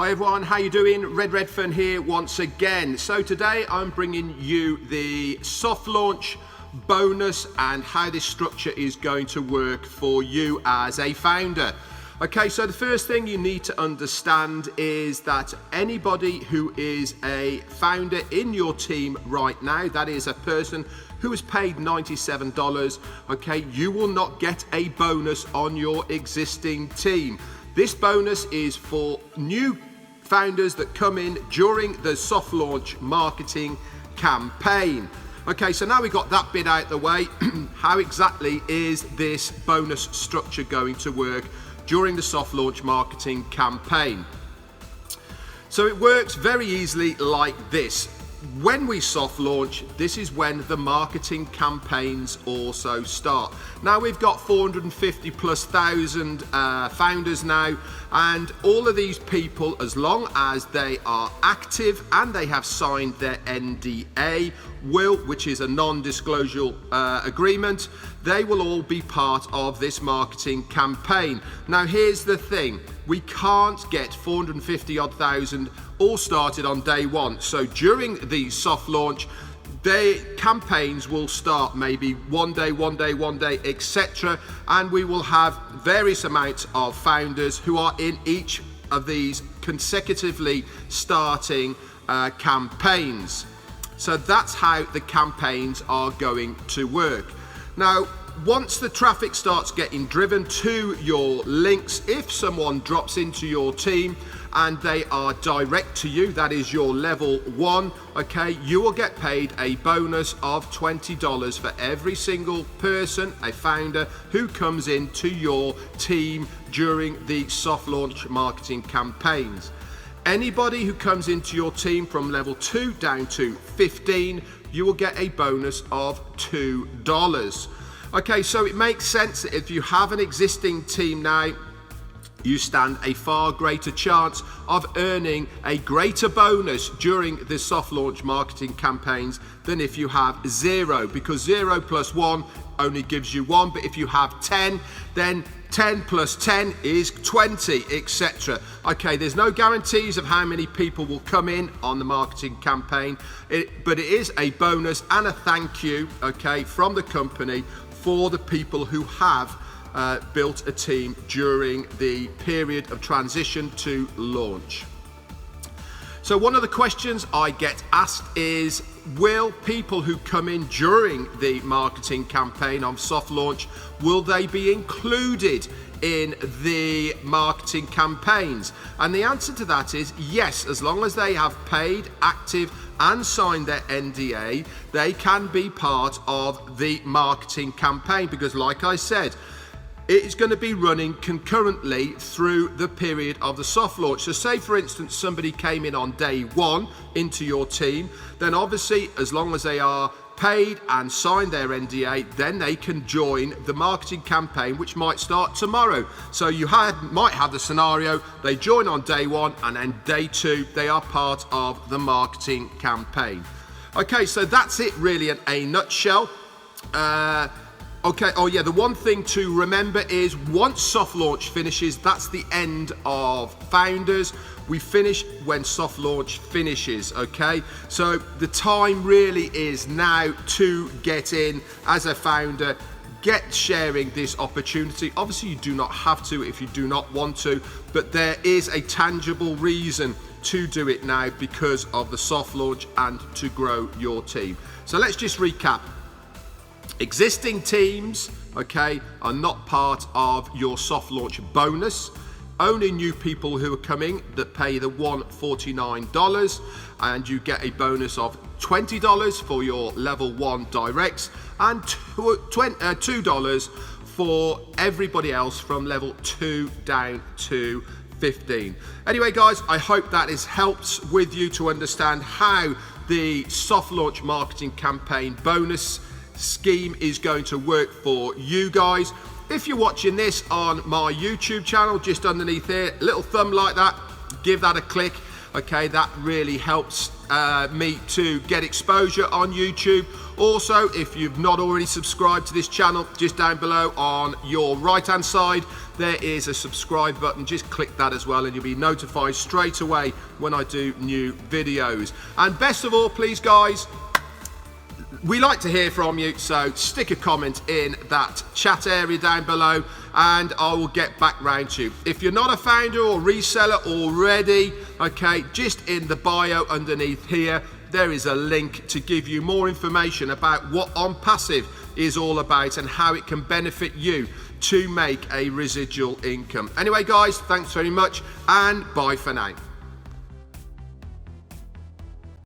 Hi everyone, how you doing? Redfern here once again. So today I'm bringing you the soft launch bonus and how this structure is going to work for you as a founder. Okay, so the first thing you need to understand is that anybody who is a founder in your team right now, that is a person who has paid $97, okay, you will not get a bonus on your existing team. This bonus is for new founders that come in during the soft launch marketing campaign. Okay, so now we've got that bit out the way. How exactly is this bonus structure going to work during the soft launch marketing campaign? So it works very easily like this. When we soft launch, this is when the marketing campaigns also start. Now we've got 450,000+ founders now, and all of these people, as long as they are active and they have signed their NDA, which is a non-disclosure agreement, they will all be part of this marketing campaign. Now here's the thing, we can't get 450,000 all started on day one. So during the soft launch, the campaigns will start maybe one day, etc. And we will have various amounts of founders who are in each of these consecutively starting campaigns. So that's how the campaigns are going to work. Now, once the traffic starts getting driven to your links, if someone drops into your team and they are direct to you, that is your level 1, okay, you will get paid a bonus of $20 for every single person, a founder, who comes into your team during the soft launch marketing campaigns. Anybody who comes into your team from level 2 down to 15, you will get a bonus of $2. Okay, so it makes sense that if you have an existing team now, you stand a far greater chance of earning a greater bonus during the soft launch marketing campaigns than if you have 0, because 0 plus 1 only gives you 1, but if you have 10, then 10 plus 10 is 20, etc. Okay, there's no guarantees of how many people will come in on the marketing campaign, but it is a bonus and a thank you, okay, from the company for the people who have built a team during the period of transition to launch. So one of the questions I get asked is, will people who come in during the marketing campaign of soft launch, will they be included in the marketing campaigns? And the answer to that is yes, as long as they have paid, active and signed their NDA, they can be part of the marketing campaign, because like I said, it is going to be running concurrently through the period of the soft launch. So say for instance somebody came in on day 1 into your team, then obviously as long as they are paid and signed their NDA, then they can join the marketing campaign, which might start tomorrow. So you might have the scenario, they join on day 1 and then day 2 they are part of the marketing campaign. Okay, so that's it really in a nutshell. Okay, oh yeah, the one thing to remember is once soft launch finishes, that's the end of founders. We finish when soft launch finishes, okay? So the time really is now to get in as a founder, get sharing this opportunity. Obviously you do not have to if you do not want to, but there is a tangible reason to do it now because of the soft launch and to grow your team. So let's just recap. Existing teams, okay, are not part of your soft launch bonus. Only new people who are coming that pay the $149, and you get a bonus of $20 for your level 1 directs and $2 for everybody else from level 2 down to 15. Anyway guys, I hope that has helped with you to understand how the soft launch marketing campaign bonus scheme is going to work for you guys. If you're watching this on my YouTube channel, just underneath here, little thumb like that, give that a click. Okay, that really helps me to get exposure on YouTube. Also, if you've not already subscribed to this channel, just down below on your right hand side there is a subscribe button. Just click that as well and you'll be notified straight away when I do new videos. And best of all, please guys, we like to hear from you, so stick a comment in that chat area down below and I will get back round to you. If you're not a founder or reseller already, okay, just in the bio underneath here there is a link to give you more information about what Onpassive is all about and how it can benefit you to make a residual income. Anyway guys, thanks very much and bye for now.